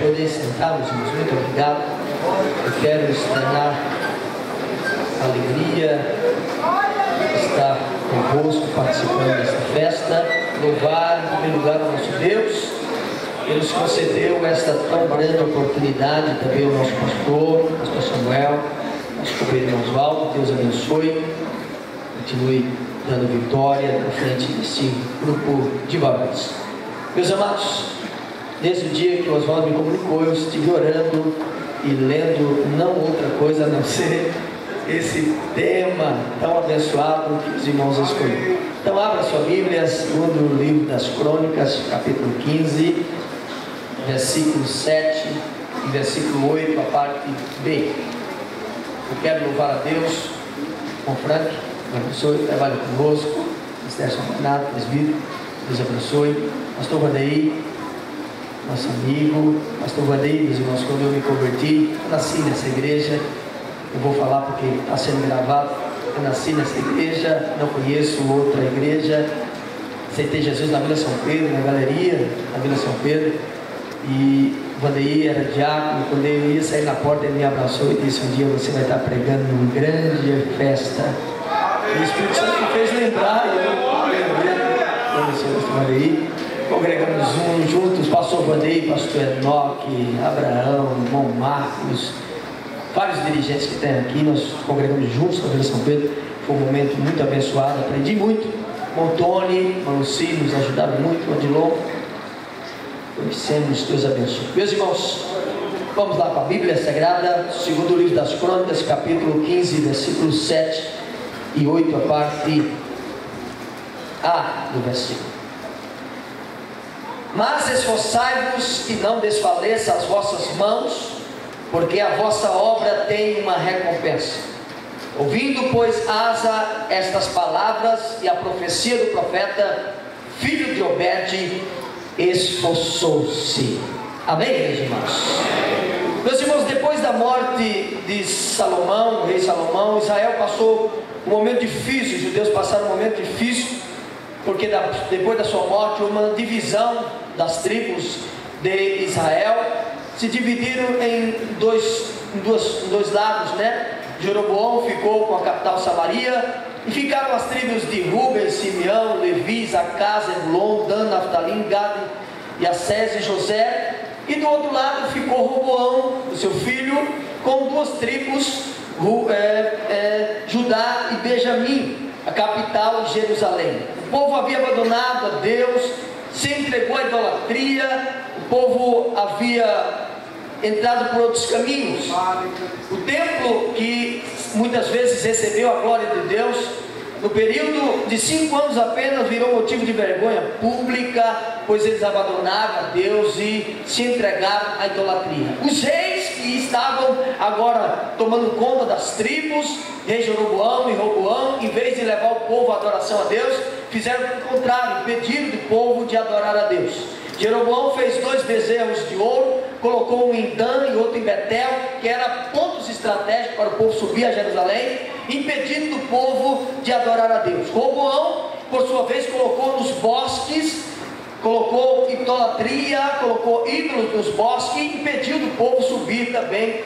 poder sentar, meus irmãos, muito obrigado. Eu quero externar alegria de estar convosco participando desta festa, louvar em primeiro lugar o nosso Deus. Ele nos concedeu esta tão grande oportunidade, também o nosso pastor Samuel, nosso companheiro Oswaldo. Deus abençoe, continue dando vitória na frente desse grupo de varões. Meus amados, desde o dia que o Oswaldo me comunicou, eu estive orando e lendo não outra coisa a não ser esse tema tão abençoado que os irmãos escolheram. Então abra sua Bíblia, segundo o livro das Crônicas, capítulo 15, versículo 7 e versículo 8, a parte B. Eu quero louvar a Deus com Frank, Deus abençoe, trabalhe conosco, Ministério Renato, presbítero, Deus abençoe, pastor Vandeí, nosso amigo, pastor Vandeí, meus irmãos, quando eu me converti, eu nasci nessa igreja, eu vou falar porque está sendo gravado, eu nasci nessa igreja, não conheço outra igreja, aceitei Jesus na Vila São Pedro, na galeria, na Vila São Pedro, e o Vandeí era diácono. Quando eu ia sair na porta, ele me abraçou e disse: um dia você vai estar pregando numa grande festa. E o Espírito Santo me fez lembrar, e eu lembrei, pastor Vandeí. Congregamos juntos, pastor Vandeí, pastor Enoque, Abraão, irmão Marcos, vários dirigentes que tem aqui. Nós congregamos juntos na Vila São Pedro. Foi um momento muito abençoado, aprendi muito. Montoni, Maluci nos ajudaram muito, Odilon. Conhecemos, Deus abençoe. Meus irmãos, vamos lá para a Bíblia Sagrada, segundo o livro das Crônicas, capítulo 15, versículos 7 e 8, a parte A do versículo. Mas esforçai-vos e não desfaleça as vossas mãos, porque a vossa obra tem uma recompensa. Ouvindo, pois, Asa estas palavras e a profecia do profeta, filho de Obed, esforçou-se. Amém, meus irmãos? Meus irmãos, depois da morte de Salomão, o rei Salomão, Israel passou um momento difícil, os judeus passaram um momento difícil, porque depois da sua morte, uma divisão das tribos de Israel se dividiram em dois lados, né? Jeroboão ficou com a capital Samaria, e ficaram as tribos de Ruben, Simeão, Levi, Zacá, Zebulon, Dan, Naftalim, Gad, Assés e José. E do outro lado ficou Roboão, o seu filho, com duas tribos, Judá e Benjamim, a capital Jerusalém. O povo havia abandonado a Deus, se entregou à idolatria, o povo havia entrado por outros caminhos. O templo, que muitas vezes recebeu a glória de Deus, no período de 5 anos apenas virou motivo de vergonha pública, pois eles abandonaram a Deus e se entregaram à idolatria. Os reis que estavam agora tomando conta das tribos, rei Jeroboão e Roboão, em vez de levar o povo à adoração a Deus, fizeram o contrário, impediram do povo de adorar a Deus. Jeroboão fez 2 bezerros de ouro, colocou um em Dan e outro em Betel, que eram pontos estratégicos para o povo subir a Jerusalém, impedindo do povo de adorar a Deus. Roboão, por sua vez, colocou nos bosques, colocou idolatria, colocou ídolos nos bosques, e impediu do povo subir também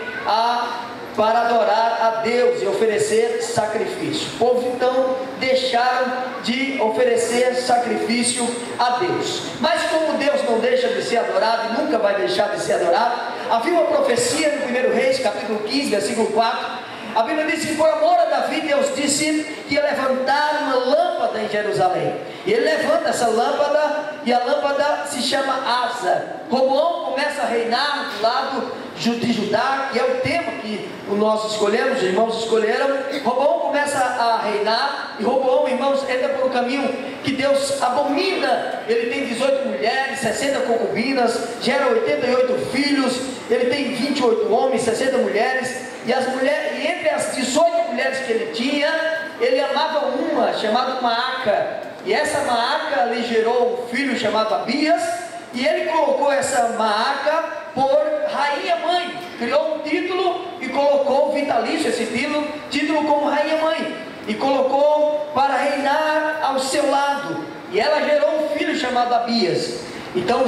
para adorar a Deus e oferecer sacrifício. O povo então deixaram de oferecer sacrifício a Deus. Mas como Deus não deixa de ser adorado e nunca vai deixar de ser adorado, havia uma profecia no 1 Reis, capítulo 15, versículo 4. A Bíblia diz que por amor a Davi, Deus disse que ia levantar uma lâmpada em Jerusalém. E ele levanta essa lâmpada, e a lâmpada se chama Asa. Roboão começa a reinar do lado de Judá, que é o tema que nós escolhemos, os irmãos escolheram. Roboão começa a reinar, e Roboão, irmãos, entra por um caminho que Deus abomina. Ele tem 18 mulheres, 60 concubinas, gera 88 filhos, ele tem 28 homens, 60 mulheres, e entre as 18 mulheres que ele tinha, ele amava uma chamada Maaca, e essa Maaca lhe gerou um filho chamado Abias, e ele colocou essa Maaca por rainha mãe, criou um título e colocou vitalício esse título como rainha mãe, e colocou para reinar ao seu lado, e ela gerou um filho chamado Abias. Então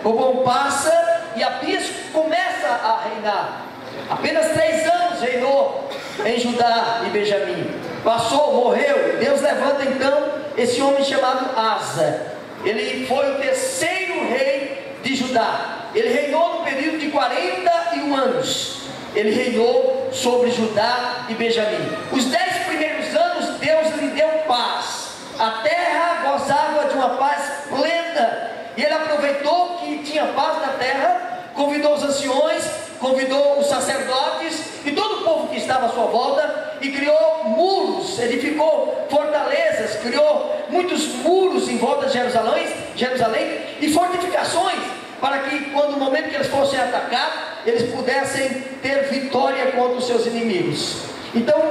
Roboão passa a reinar. Apenas 3 anos reinou em Judá e Benjamim. Passou, morreu. Deus levanta então esse homem chamado Asa. Ele foi o 3º rei de Judá. Ele reinou no período de 41 anos. Ele reinou sobre Judá e Benjamim. Os 10 primeiros anos Deus lhe deu paz. A terra gozava de uma paz plena. E ele aproveitou que tinha paz na terra, convidou os anciões, convidou os sacerdotes e todo o povo que estava à sua volta, e criou muros, edificou fortalezas, criou muitos muros em volta de Jerusalém e fortificações, para que quando o momento que eles fossem atacar, eles pudessem ter vitória contra os seus inimigos. Então,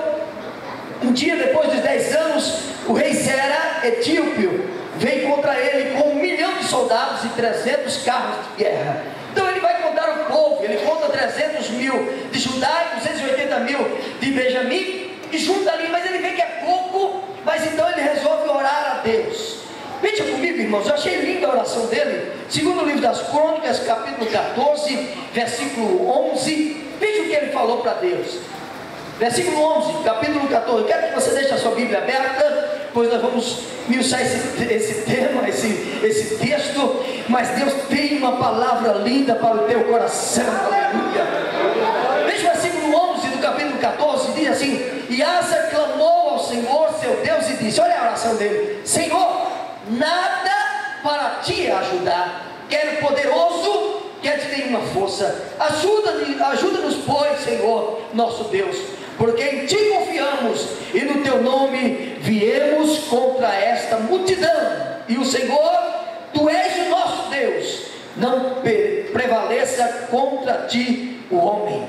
um dia depois dos 10 anos, o rei Zera, etíope, veio contra ele com 1 milhão de soldados e 300 carros de guerra. Então ele vai contar o povo, ele conta 300 mil de Judá e 280 mil de Benjamim, e junta ali, mas ele vê que é pouco, mas então ele resolve orar a Deus. Veja comigo, irmãos, eu achei linda a oração dele, segundo o livro das Crônicas, capítulo 14, versículo 11, veja o que ele falou para Deus. Versículo 11, capítulo 14, eu quero que você deixe a sua Bíblia aberta, pois nós vamos esmiuçar esse tema, esse texto, mas Deus tem uma palavra linda para o teu coração, aleluia. Veja o versículo 11 do capítulo 14, diz assim: e Asa clamou ao Senhor seu Deus e disse, olha a oração dele: Senhor, nada para te ajudar, quero poderoso, quer de nenhuma força, ajuda-nos pois, Senhor, nosso Deus, porque em ti confiamos, e no teu nome viemos contra esta multidão, e o Senhor, tu és o nosso Deus, não prevaleça contra ti o homem.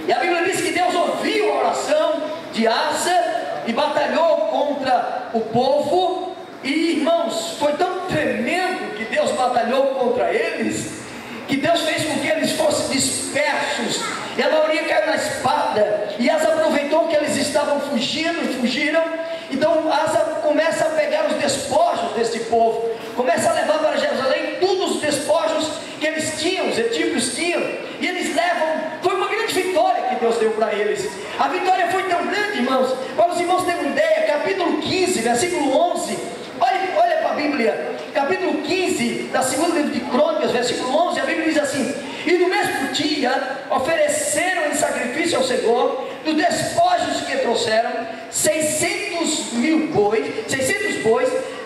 E a Bíblia diz que Deus ouviu a oração de Asa e batalhou contra o povo. E irmãos, foi tão tremendo que Deus batalhou contra eles, que Deus fez com que eles fossem dispersos, e a maioria caiu na espada. E Asa aproveitou que eles estavam fugindo e fugiram. Então Asa começa a pegar os despojos desse povo, começa a levar para Jerusalém todos os despojos que eles tinham, os etíopes tinham, e eles levam. Foi uma grande vitória que Deus deu para eles. A vitória foi tão grande, irmãos, para os irmãos terem uma ideia, capítulo 15, versículo 11, olha para a Bíblia, capítulo 15, da segunda livro de Crônicas, versículo 11, a Bíblia diz assim: e no mesmo dia ofereceram em sacrifício ao Senhor, dos despojos que trouxeram, 600 bois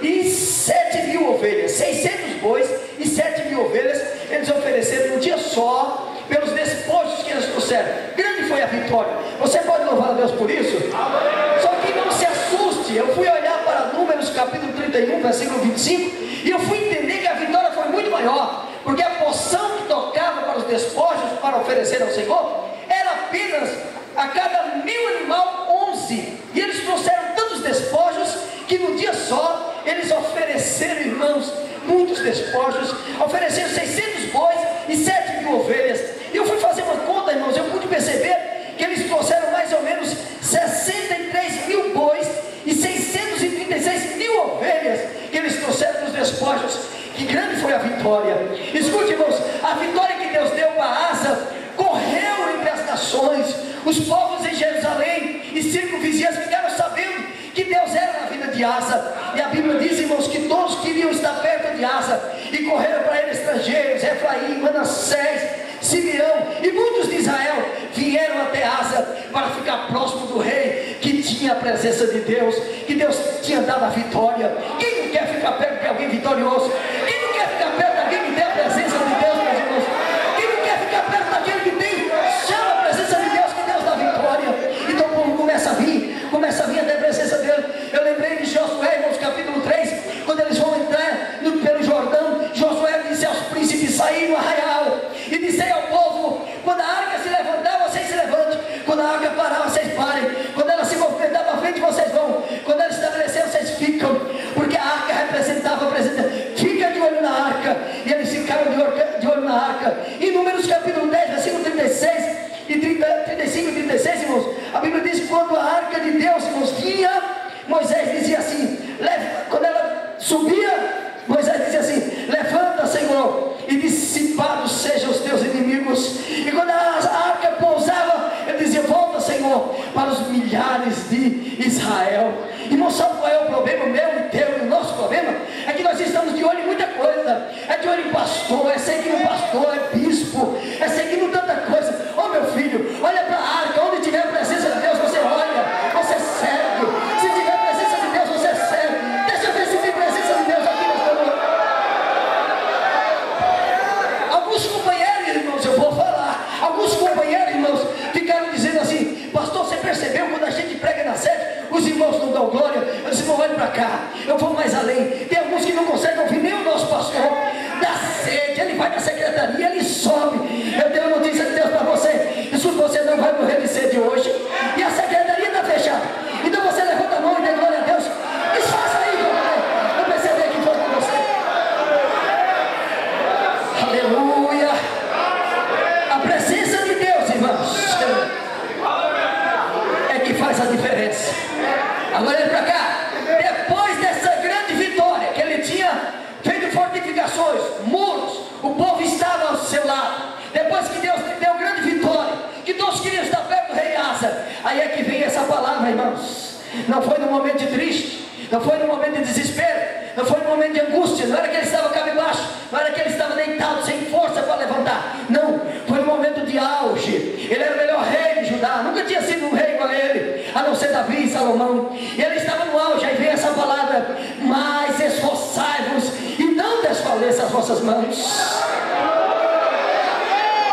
e 7.000 ovelhas. 600 bois e 7.000 ovelhas eles ofereceram num dia só, pelos despojos que eles trouxeram. Grande foi a vitória. Você pode louvar a Deus por isso? Amém. Só que não se assuste. Eu fui olhar para Números capítulo 31, versículo 25, e eu fui entender que a vitória foi muito maior, porque a porção que tocava para os despojos para oferecer ao Senhor era apenas a cada 1.000 animal 11, e eles trouxeram tantos despojos que no dia só eles ofereceram, irmãos, muitos despojos, ofereceram 600 bois e 7.000 ovelhas. E eu fui fazer uma conta, irmãos, eu pude perceber que eles trouxeram mais ou menos 63.000 bois e 636.000 ovelhas que eles trouxeram dos despojos. Que grande foi a vitória. Escute, irmãos, a vitória que Deus deu para Asa correu entre as nações. Os povos em Jerusalém e circunvizinhança ficaram sabendo que Deus era na vida de Asa. E a Bíblia diz, irmãos, que todos queriam estar perto de Asa, e correram para ele estrangeiros, Efraim, Manassés, Simeão, e muitos de Israel vieram até Asa para ficar próximo do rei, que tinha a presença de Deus, que Deus tinha dado a vitória. Quem não quer ficar perto de alguém vitorioso? Quem não quer ficar perto de alguém que tem a presença de Deus, meus irmãos? Quem não quer ficar perto daquele que tem, chama a presença de Deus, que Deus dá vitória. Então o povo começa a vir até a presença dele. Eu lembrei de Josué, irmãos, capítulo 3, quando eles vão entrar pelo Jordão. Josué disse aos príncipes: saí no arraial e disse ao povo: quando a arca se levantar, vocês se levantem; quando a arca parar, vocês parem; quando ela se movimentar para frente, vocês vão; quando ela estabelecer, vocês ficam, porque a arca representava a presença. Fica de olho na arca. E eles ficaram de olho na arca. Em Números capítulo 10, versículo 36 e 35 e 36, irmãos, a Bíblia diz que quando a arca de Deus, irmãos, vinha, Moisés dizia assim, quando ela subia, Moisés dizia assim: levanta, Senhor, e dissipados sejam os teus inimigos. E quando a de Israel. Irmão, sabe qual é o problema meu e teu e o nosso problema? É que nós estamos de olho em muita coisa. É de olho em pastor, é seguindo pastor, é bispo, é seguindo tanta coisa. Ô meu filho, olha para a arca, onde tiver a presença de Deus, você olha, você segue. Se tiver a presença de Deus, você segue. Deixa eu ver se tem presença de Deus aqui nesta noite. Alguns companheiros, irmãos, eu vou falar. Alguns companheiros, irmãos, ficaram dizendo assim: pastor, você percebeu quando a gente prega na sede, os irmãos não dão glória? Eu disse: irmão, olhe para cá, eu vou mais além. Tem alguns que não conseguem ouvir nem o nosso pastor. Da sede, ele vai na secretaria, ele sobe. Eu tenho uma notícia de Deus para você: isso você não vai morrer de sede hoje. E a secretaria está fechada. Então você levanta a mão e dê glória a Deus. Desfaça aí, eu percebi que foi com você. Aleluia. A presença de Deus, irmãos, é que faz a diferença. Agora olha para cá. Depois dessa grande vitória, que ele tinha feito fortificações, muros, o povo estava ao seu lado. Depois que Deus deu grande vitória, que todos queriam estar perto do rei Asa, aí é que vem essa palavra, irmãos. Não foi num momento de triste, não foi num momento de desespero, não foi num momento de angústia, não era que ele estava cabisbaixo, não era que ele estava deitado sem força para levantar, não, foi num momento de auge. Ele era o melhor rei de Judá, nunca tinha sido um rei igual a ele, a não ser Davi e Salomão. E ele estava no auge. Aí vem essa palavra: mas esforçai-vos e não desfaleça as vossas mãos.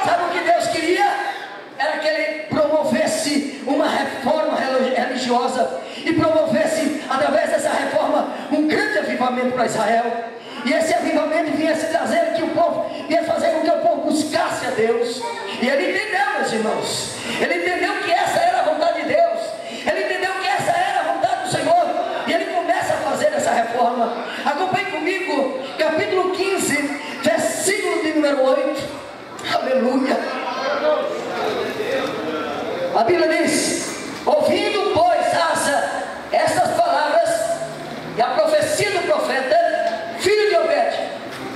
Sabe o que Deus queria? Era que ele promovesse uma reforma religiosa e promovesse, através dessa reforma, um grande avivamento para Israel. E esse avivamento vinha se trazer que o povo ia fazer com que o povo buscasse a Deus. E ele entendeu, meus irmãos, ele entendeu que essa era a vontade de Deus, ele entendeu que essa era a vontade do Senhor, e ele começa a fazer essa reforma. Acompanhe comigo, capítulo 15, versículo de número 8. Aleluia. A Bíblia diz: ouvindo, pois, Asa estas palavras e a profecia do profeta, filho de Obed,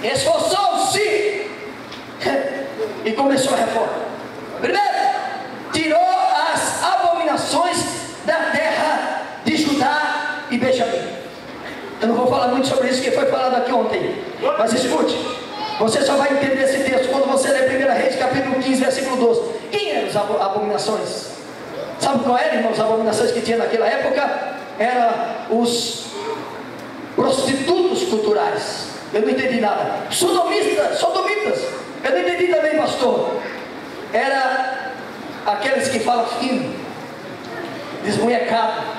esforçou-se e começou a reforma. Primeiro, tirou as abominações da terra de Judá e Benjamim. Eu não vou falar muito sobre isso, que foi falado aqui ontem, mas escute, você só vai entender esse texto quando você ler 1 Reis, capítulo 15, versículo 12. Quem eram as abominações? Sabe qual eram, irmãos, as abominações que tinha naquela época? Eram os prostitutos culturais. Eu não entendi nada. Sodomitas, eu não entendi também, pastor. Era aqueles que falam fino, desmunhecado.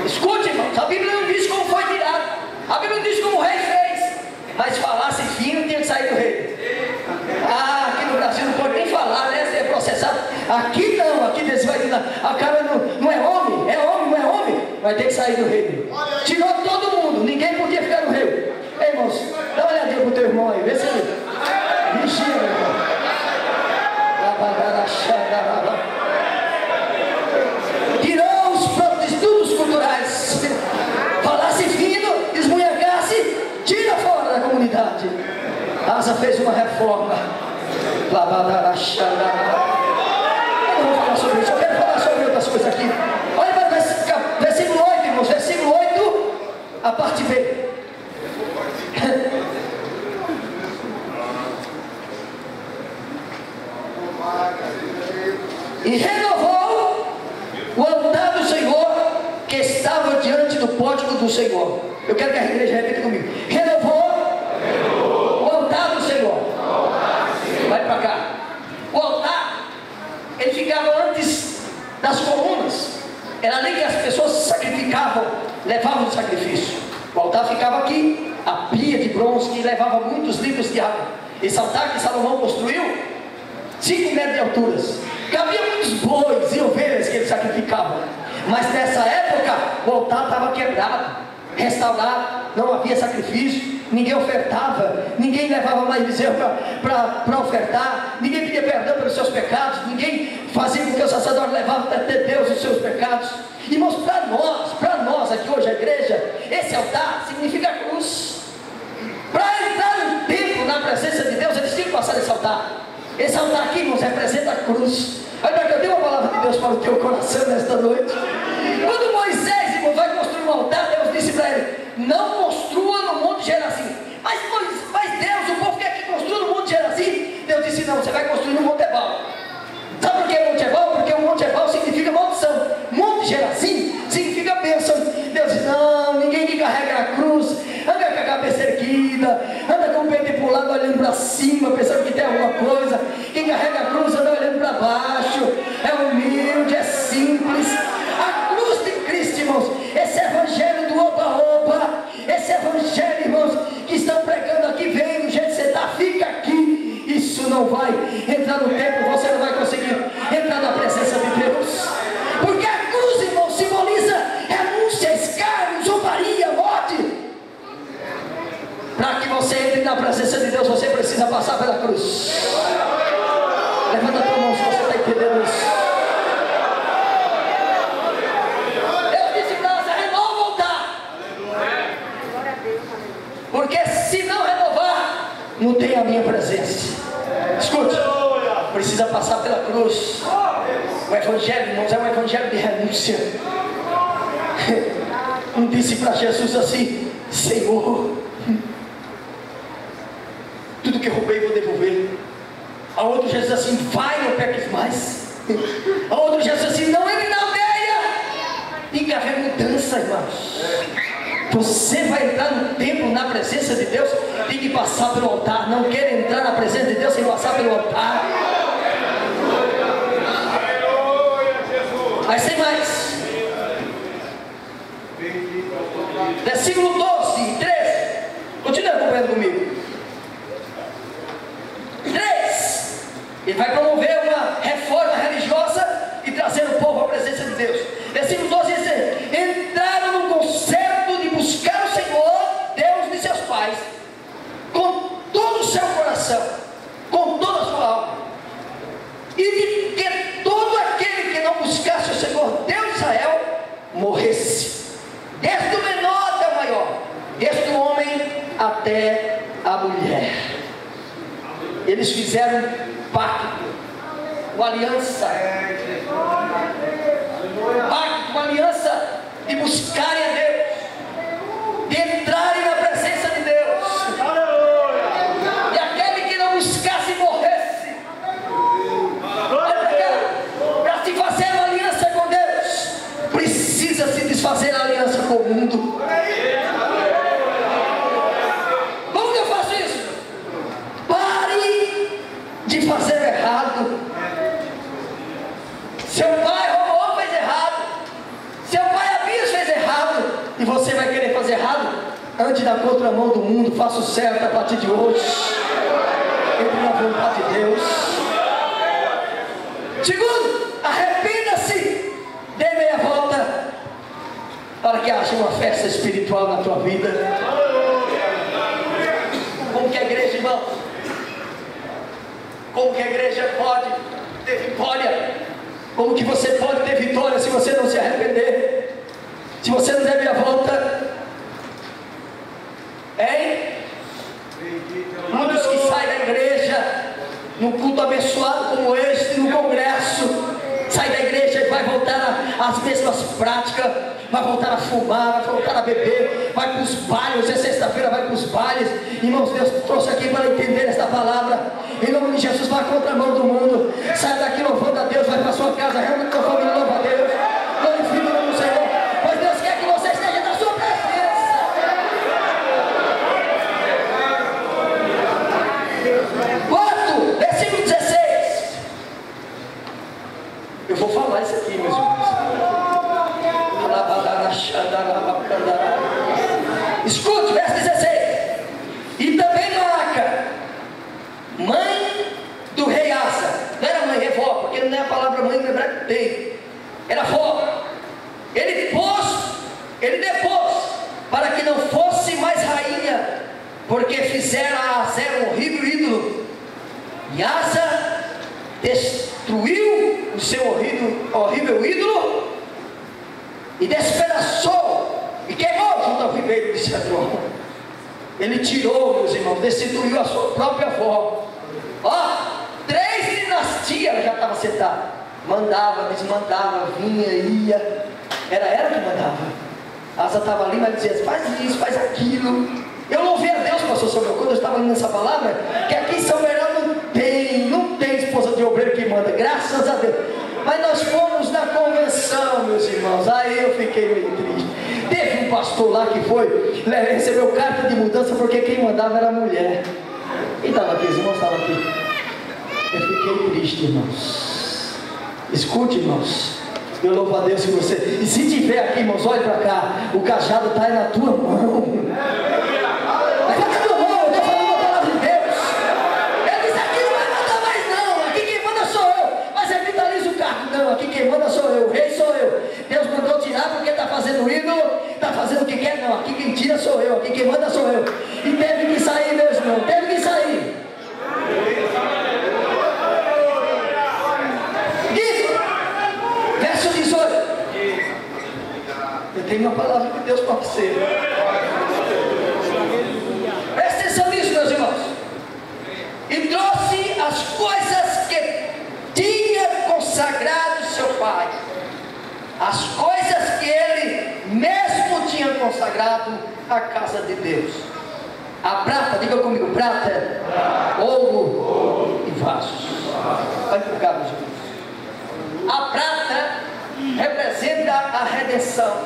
Escute, irmãos, a Bíblia não diz como foi tirado, a Bíblia não diz como o rei fez, mas falasse fino tinha que sair do rei. Aqui no Brasil não pode nem falar, né? Ser processado. Aqui não, aqui Deus vai dizer: a cara não é homem, é homem, não é homem, vai ter que sair do reino. Tirou todo mundo, ninguém podia ficar no reino. Ei, irmãos, dá uma olhadinha pro teu irmão aí, vê se ele vigia, meu irmão. Tirou os prostitutos culturais, falasse fino, esmunhecasse, tira fora da comunidade. Asa fez uma reforma. Eu não vou falar sobre isso, eu quero falar sobre outras coisas aqui. Olha para o versículo 8, irmãos, versículo 8, a parte B. E renovou o altar do Senhor que estava diante do pórtico do Senhor. Eu quero que a igreja repita comigo: renovou o altar do Senhor. Vai para cá. O altar, ele ficava antes das colunas. Era ali que as pessoas sacrificavam, levavam o sacrifício. O altar ficava aqui, a pia de bronze que levava muitos litros de água. Esse altar que Salomão construiu, 5 metros de alturas. Cabia muitos bois e ovelhas que ele sacrificava. Mas nessa época o altar estava quebrado, restaurado, não havia sacrifício, ninguém ofertava, ninguém levava mais bezerro para ofertar, ninguém pedia perdão pelos seus pecados, ninguém fazia com que o sacerdote levasse até Deus os seus pecados. Irmãos, para nós aqui hoje, a igreja, esse altar significa cruz. Para entrar no templo, na presença de Deus, eles tinham que passar esse altar. Esse altar aqui, irmãos, representa a cruz. Olha, eu dei uma palavra de Deus para o teu coração nesta noite. voltar, Deus disse para ele: não construa no Monte Gerazim. Mas Deus, o povo quer que construa no Monte Gerazim. Deus disse: não, você vai construir no Monte Ebal. Sabe por que Monte Ebal? Porque o Monte Ebal significa maldição. Monte Gerazim significa bênção. Deus disse: não, ninguém que carrega a cruz anda com a cabeça erguida, anda com o peito pro lado olhando para cima, pensando que tem alguma coisa. Quem carrega a cruz anda olhando para baixo, é humilde, é simples. A cruz de Cristo, irmãos, esse evangelho do oba-oba, esse evangelho, irmãos, que estão pregando aqui, vem do jeito que você está, fica aqui. Isso não vai entrar no templo, você não vai conseguir entrar na presença de Deus. Porque a cruz, irmão, simboliza renúncia, escárnio, zombaria, morte. Para que você entre na presença de Deus, você precisa passar pela cruz. Levanta a tua mão se você está entendendo isso. Deus disse para Nazaré: não voltar. Porque se não renovar, não tem a minha presença. Escute, precisa passar pela cruz. O evangelho, irmãos, é um evangelho de renúncia. Um disse para Jesus assim: Senhor, tudo que eu roubei vou devolver. A outro Jesus assim: vai, não peques mais. A outro Jesus assim: não entre na aldeia. Tem que haver mudança, irmãos. Você vai entrar no templo, na presença de Deus, tem que passar pelo altar. Não quer entrar na presença de Deus sem passar pelo altar. Mas tem mais. Versículo 12 e 13. Continua acompanhando comigo. 3. Ele vai promover uma reforma religiosa e trazer o povo à presença de Deus. Versículo 12 diz: entraram no concerto de buscar o Senhor, Deus de seus pais, com todo o seu coração, com toda a sua alma, e de que todo aquele que não buscasse o Senhor, Deus de Israel, morresse, desde o menor até o maior, desde o homem até a mulher. Eles fizeram pacto, uma aliança, uma aliança de buscarem a Deus, de entrarem na presença de Deus. E aquele que não buscasse morresse. Para se fazer uma aliança com Deus, precisa se desfazer a aliança com o mundo. Como que eu faço isso? Pare de fazer errado. Seu pai roubou, fez errado. Seu pai Abias fez errado. E você vai querer fazer errado? Ande na contramão do mundo. Faça o certo a partir de hoje. Entre na vontade de Deus. Segundo, arrependa-se. Dê meia volta, para que haja uma festa espiritual na tua vida. Como que a igreja, irmão? Como que a igreja pode ter vitória? Como que você pode ter vitória se você não se arrepender? Se você não der meia volta? Hein? Muitos que saem da igreja num culto abençoado como este, no congresso, sai da igreja e vai voltar às mesmas práticas, vai voltar a fumar, vai voltar a beber, vai para os bailes. Hoje é sexta-feira, vai para os bailes. Irmãos, Deus trouxe aqui para entender esta palavra. Em nome de Jesus, vai contra a mão do mundo. Sai daqui louvando a Deus, vai para a sua casa, reúne com a família, louva a Deus, glorifica o nome do Senhor, pois Deus quer que você esteja na sua presença. Quarto, versículo 16. Eu vou falar isso aqui, meus irmãos. Escute, verso 16. E também Maaca, mãe do rei Asa, não era mãe, é vó, porque não é a palavra mãe no hebraico, tem, era vó. Ele depôs, para que não fosse mais rainha, porque fizera a Asa um horrível ídolo. E Asa destruiu o seu horrível ídolo e despedaçou e queimou junto ao ribeiro de Cedron. Ele tirou, meus irmãos, destituiu a sua própria avó. Ó, 3 dinastias ela já estava sentada. Mandava, desmandava, vinha, ia. Era ela que mandava. Asa estava ali, mas dizia, faz isso, faz aquilo. Eu louvei a Deus, pastor Samuel, quando eu estava lendo essa palavra, que aqui em São Bernardo não tem esposa de obreiro que manda, graças a Deus. Mas nós fomos na convenção, meus irmãos, aí eu fiquei meio triste. Teve um pastor lá que foi, recebeu carta de mudança, porque quem mandava era a mulher. Quem estava aqui, os irmãos estavam aqui. Eu fiquei triste, irmãos. Escute, irmãos. Eu louvo a Deus por você. E se tiver aqui, irmãos, olhe para cá. O cajado está aí na tua mão. Levanta a tua mão, eu estou falando a palavra de Deus. Ele disse, aqui não vai mandar mais não. Aqui quem manda sou eu. Mas é vitaliza o cargo. Não, aqui quem manda sou eu. O rei sou eu. Deus mandou tirar porque está fazendo ídolo. Está fazendo o que quer. Não, aqui quem tira sou eu. Aqui quem manda sou eu. E teve que sair, meus irmãos. Teve que sair. Verso 18. Eu tenho uma palavra de Deus para você. Presta atenção nisso, meus irmãos. E trouxe as coisas que tinha consagrado seu pai, as coisas que ele mesmo tinha consagrado à casa de Deus. A prata, diga comigo, prata, ouro e vasos. Vai para cá, meus irmãos. A prata representa a redenção.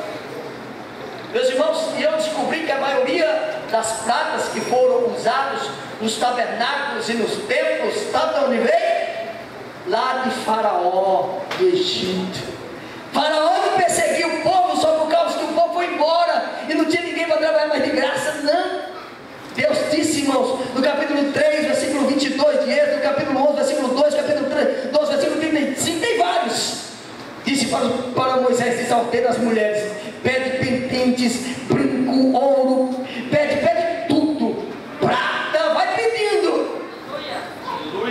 Meus irmãos, e eu descobri que a maioria das pratas que foram usadas nos tabernáculos e nos templos, sabe de onde veio? Lá de Faraó, do Egito. Faraó não perseguiu o povo só por causa que o povo foi embora e não tinha ninguém para trabalhar mais de graça, não. Deus disse, irmãos, no capítulo 3, versículo 22 de Êxodo, no capítulo 11, versículo 2, capítulo 3, 12, versículo 35, tem vários. Disse para Moisés, diz, ordena as mulheres, pede pendentes, brinco, ouro, pede tudo, prata, vai pedindo.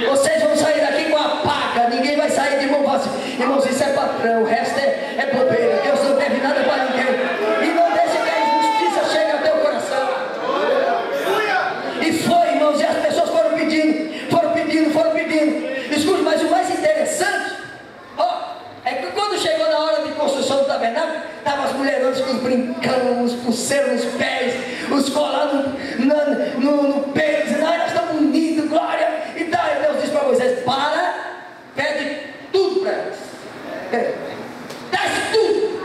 Vocês vão sair daqui com a paga, ninguém vai sair de mão vazia. Irmãos, isso é patrão, o resto é bobeira. Deus não deve nada para ninguém. E não deixe que a injustiça chegue ao teu coração. E foi, irmãos, e as pessoas foram pedindo. Escute, mas o mais interessante, é que quando chegou na hora de construção do tabernáculo, estavam as mulheronas com os brincão, os pulseiros nos pés, os colados no peito, dizendo, nós estamos unidos, glória. E daí Deus disse para Moisés, pede tudo para eles. Traz tudo.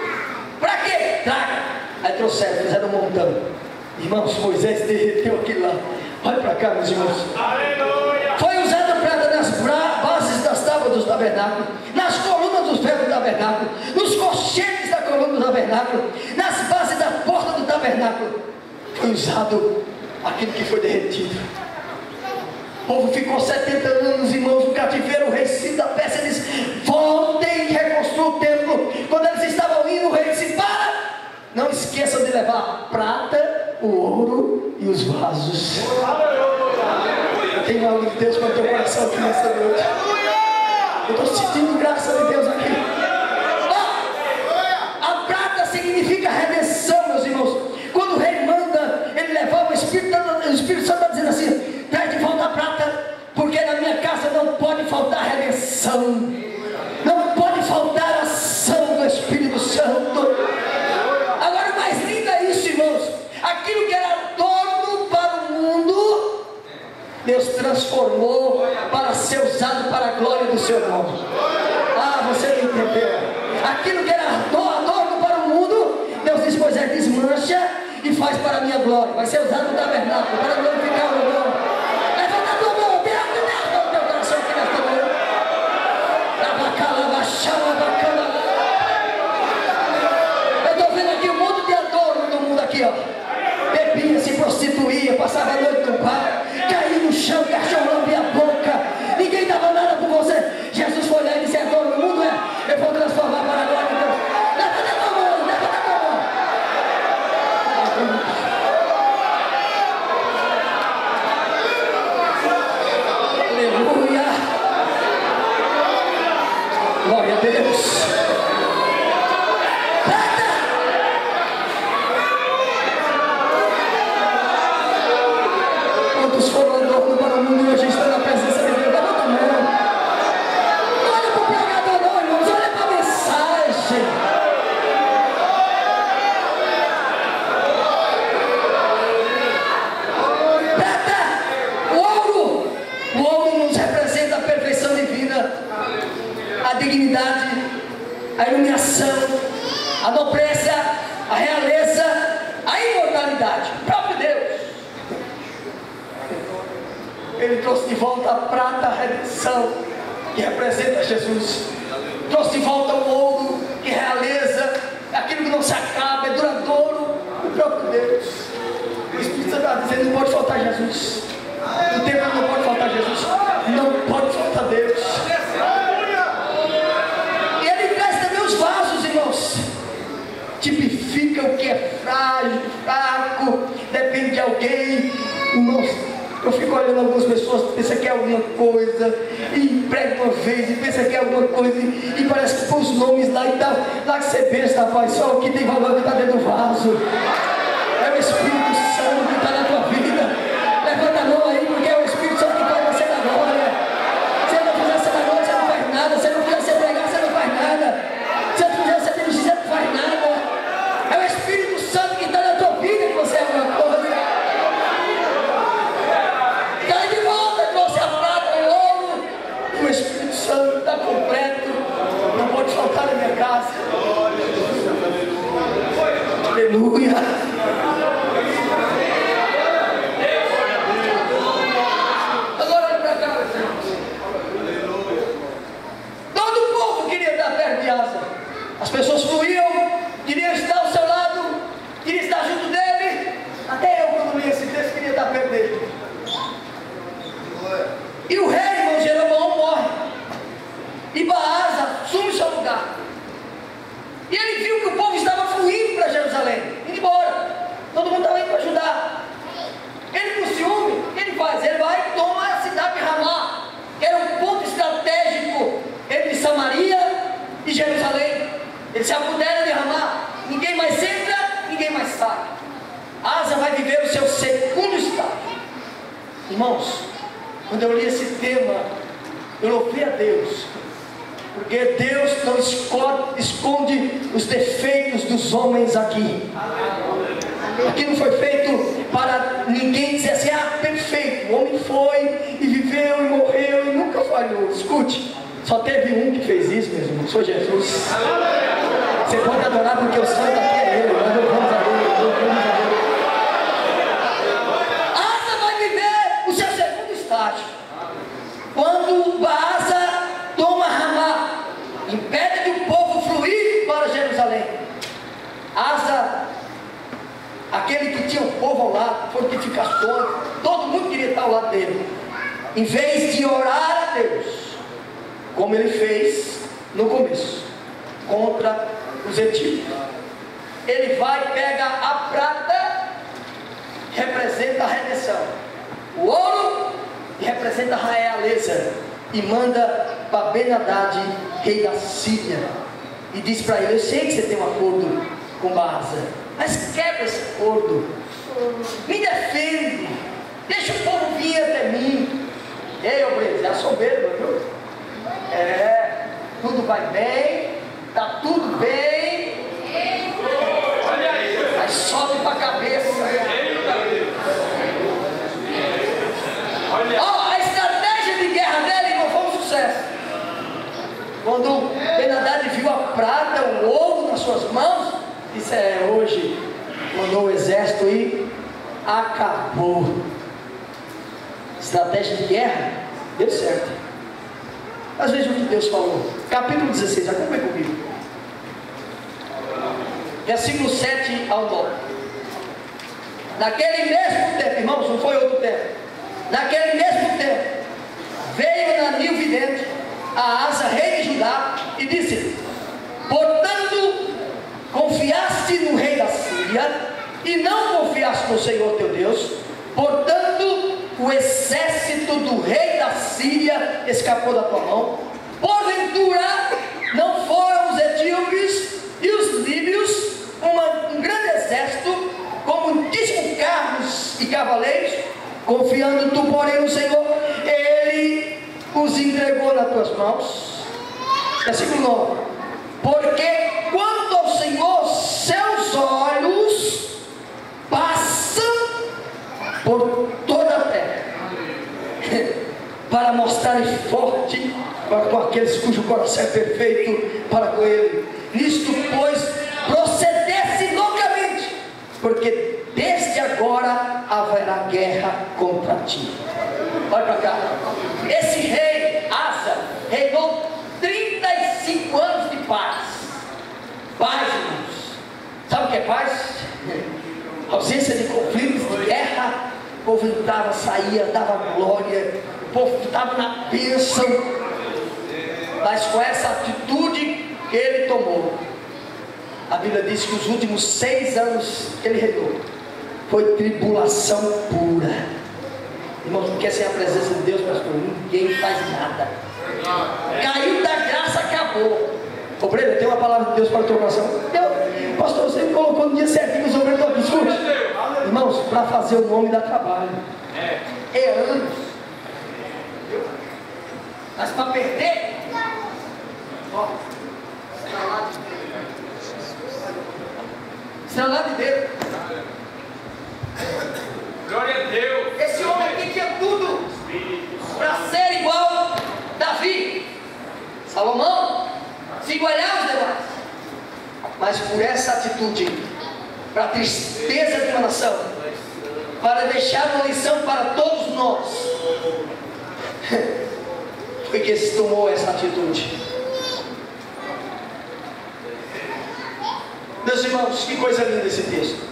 Para quê? Traga. Aí trouxeram, fizeram um montão. Irmãos, Moisés derreteu aquilo lá. Olha para cá, meus irmãos. Aleluia. Foi usada prata nas bases das tábuas do tabernáculo, nas colunas dos ferros do tabernáculo, nos colchetes da coluna do tabernáculo, nas bases da porta do tabernáculo. Foi usado aquilo que foi derretido. O povo ficou 70 anos, irmãos, no cativeiro. O rei Ciro da Pérsia disse, voltem e reconstruam o templo. Quando eles estavam indo, o rei disse, não esqueçam de levar a prata, o ouro e os vasos. Tem algo de Deus para o teu coração aqui nessa noite. Eu estou sentindo graça de Deus aqui. A prata significa redenção, meus irmãos. Quando o rei manda ele levar o Espírito Santo está dizendo assim, traz de volta a prata, porque na minha casa não pode faltar redenção, não pode faltar a ação do Espírito Santo. Agora o mais lindo é isso, irmãos. Aquilo que era adorno para o mundo, Deus transformou para ser usado para a glória do seu nome. Você não entendeu? Aquilo que era adorno para o mundo, Deus disse, Moisés, desmancha e faz para a minha glória. Vai ser usado no tabernáculo para glorificar o meu nome. Levanta a tua mão, Deus no teu coração aqui nesta noite. Eu estou vendo aqui um monte de adorno no mundo aqui, bebia, se prostituía, passava a noite no bar, caía no chão, cachorro lambia a boca, ninguém dava nada por você. Jesus foi lá e disse, adoro no mundo, eu vou transformar para a glória de Deus. Levanta a tua mão, levanta a tua mão. vida, a dignidade, a iluminação, a nobreza, a realeza, a imortalidade. O próprio Deus, Ele trouxe de volta a prata, a redenção, que representa Jesus. Trouxe de volta o ouro, que é realeza, aquilo que não se acaba, é duradouro. O próprio Deus. O Espírito Santo está dizendo: não pode faltar Jesus. O tempo não pode faltar Jesus. Não pode faltar Deus. E Ele traz também os vasos, irmãos. Tipifica o que é frágil, fraco, depende de alguém. Irmãos, eu fico olhando algumas pessoas, pensa que é alguma coisa, e prega uma vez, e pensa que é alguma coisa, e parece que põe os nomes lá e tal. Lá que você pensa, rapaz, só o que tem valor que está dentro do vaso. É o Espírito Santo que está na tua vida. Levanta a mão aí, porque é o Espírito Santo que faz você da glória. Se ele não fizer você da glória, você não faz nada. Se ele não fizer você pregar, você não faz nada. Se ele não fizer você dirigir, você não faz nada. É o Espírito Santo que está na tua vida que você é alguma coisa. Cai de volta, trouxe a prata, o ouro. O Espírito Santo está completo. Não pode faltar na minha casa. Aleluia. Agora olha para cá, todo o povo queria estar perto de Asa. As pessoas fluíam, queriam estar ao seu lado, queriam estar junto dele. Até eu, quando li esse texto, queria estar perto dele. E o rei, irmão Jeroboão, morre. E Baasa assume seu lugar. E ele viu que o povo estava fluindo para Jerusalém, indo embora. Todo mundo estava indo para ajudar. Ele, com ciúme, o que ele faz? Ele vai e toma a cidade de Ramá, que era um ponto estratégico entre Samaria e Jerusalém. Ele se apodera de Ramá. Ninguém mais entra, ninguém mais sai. Asa vai viver o seu segundo estágio. Irmãos, quando eu li esse tema, eu louvei a Deus. Porque Deus não esconde os defeitos dos homens aqui. Aqui não foi feito para ninguém dizer assim: ah, perfeito, o homem foi e viveu e morreu e nunca falhou. Escute, só teve um que fez isso, meus irmãos, foi Jesus. Você pode adorar porque o santo aqui é Ele. Nós louvamos a Ele. Asa vai viver o seu segundo estágio. Quando Baasa toma Ramá, impede que o povo fluir para Jerusalém. Asa, aquele que tinha o povo ao lado, fortificações, todo mundo queria estar ao lado dele. Em vez de orar a Deus, como ele fez no começo, contra os etíopes, ele vai e pega a prata, representa a redenção, o ouro representa a realeza, e manda para Ben-Hadad, rei da Síria, e diz para ele: eu sei que você tem um acordo com Baasa, mas quebra esse acordo, me defende, deixa o povo vir até mim. Ei, obreiro, já soberba, viu? Tudo vai bem, tá tudo bem, aí sobe para a cabeça. A estratégia de guerra dele não foi um sucesso. Quando Ben-Hadad viu a prata, o ouro nas suas mãos, disse: hoje, mandou o exército e acabou. Estratégia de guerra deu certo. Às vezes o que Deus falou, capítulo 16, acompanhe comigo, versículo 7 ao 9. Naquele mesmo tempo, irmãos, não foi outro tempo. Naquele mesmo tempo, veio Anani o vidente a Asa, rei de Judá, e disse: portanto, confiaste no rei da Síria, e não confiaste no Senhor teu Deus. Portanto, o exército do rei da Síria escapou da tua mão. Porventura, não foram os etíopes e os líbios um grande exército, com muitíssimos carros e cavaleiros? Confiando tu, porém, no Senhor, Ele os entregou nas tuas mãos. Versículo 9: porque quanto ao Senhor, seus olhos passam por toda a terra para mostrar forte para com aqueles cujo coração é perfeito para com ele. Nisto, pois, procedesse loucamente, porque desde agora haverá guerra contra ti. Olha para cá. Esse rei Asa reinou 35 anos de paz. Paz, irmãos. Sabe o que é paz? Ausência de conflitos, de guerra. O povo entrava, saía, dava glória. O povo estava na bênção. Mas com essa atitude que ele tomou, a Bíblia diz que os últimos 6 anos que ele reinou foi tribulação pura. Irmãos, porque sem a presença de Deus, pastor, ninguém faz nada. Caiu da graça, acabou. Ô Breno, tem uma palavra de Deus para o teu coração. Pastor, você me colocou no dia certinho, os obreiros estão aqui. Escute, irmãos, para fazer o nome dá trabalho. É anos. Mas para perder, ó, estralar de Deus. Glória a Deus. Esse homem aqui tinha tudo para ser igual Davi, Salomão, se igualar aos demais. Mas por essa atitude, para a tristeza de uma nação, para deixar uma lição para todos nós, foi que ele tomou essa atitude. Meus irmãos, que coisa linda esse texto.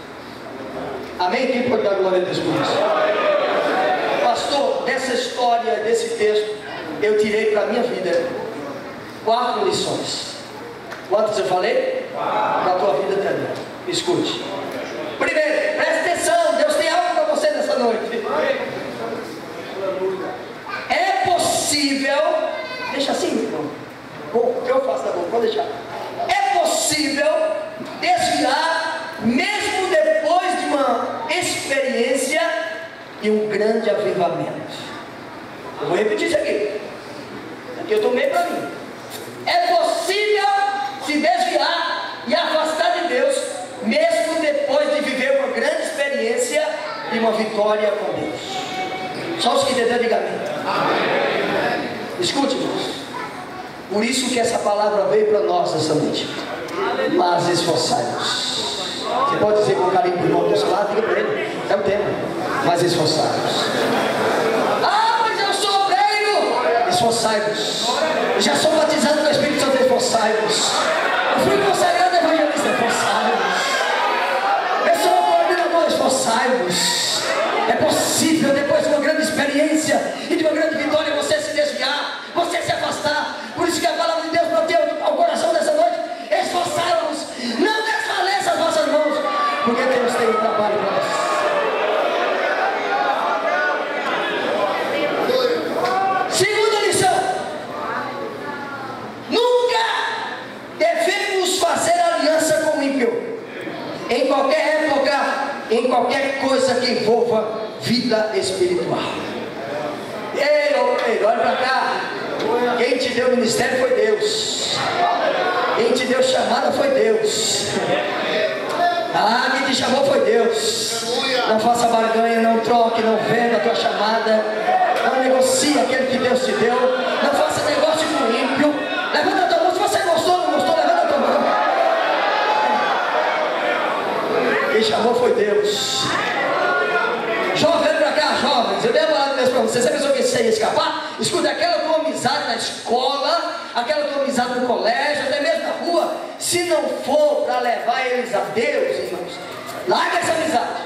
Amém? Quem pode dar glória a Deus por isso? Pastor, dessa história, desse texto, eu tirei para a minha vida 4 lições. Quantas eu falei? Para a tua vida também. Escute. Primeiro, preste atenção, Deus tem algo para você nessa noite. É possível, deixa assim, irmão. Bom, eu faço da boca, pode deixar. É possível desviar, mesmo depois de uma experiência e um grande avivamento. Eu vou repetir isso aqui. Aqui eu tomei para mim. É possível se desviar e afastar de Deus, mesmo depois de viver uma grande experiência e uma vitória com Deus. Só os que entenderam, digam amém. Escute, irmãos. Por isso que essa palavra veio para nós essa noite. Mas esforçai-vos. Você pode dizer com carinho para o irmão do seu lado, diga para ele. É o tema. Mas esforçai-vos. Ah, mas eu sou obreiro. Esforçai-vos. Eu já sou batizado com o Espírito Santo. Esforçai-vos. Eu fui consagrado evangelista. Esforçai-vos. Eu sou um coordenador. Esforçai-vos. É possível, depois de uma grande experiência e de uma grande vitória, você se desviar, você se afastar. Por isso que a palavra de Deus bateu ao coração dessa noite. Esforçai-vos, não desfaleça as vossas mãos, porque Deus tem um trabalho para nós. Segunda lição: nunca devemos fazer aliança com o ímpio, em qualquer época, em qualquer coisa que envolva vida espiritual. Ei, olha para cá. Quem te deu o ministério foi Deus. Quem te deu chamada foi Deus. Ah, quem te chamou foi Deus. Não faça barganha, não troque, não venda a tua chamada. Não negocie aquele que Deus te deu. Não faça negócio com o ímpio. Levanta a tua mão. Se você gostou, não gostou, levanta a tua mão. Quem chamou foi Deus. Jovem, vem pra cá, jovens. Eu dei uma palavra para vocês. Você pensou que você ia escapar? Escuta, aquela tua amizade na escola, aquela tua amizade no colégio, até mesmo na rua, se não for para levar eles a Deus, irmãos, larga essa amizade.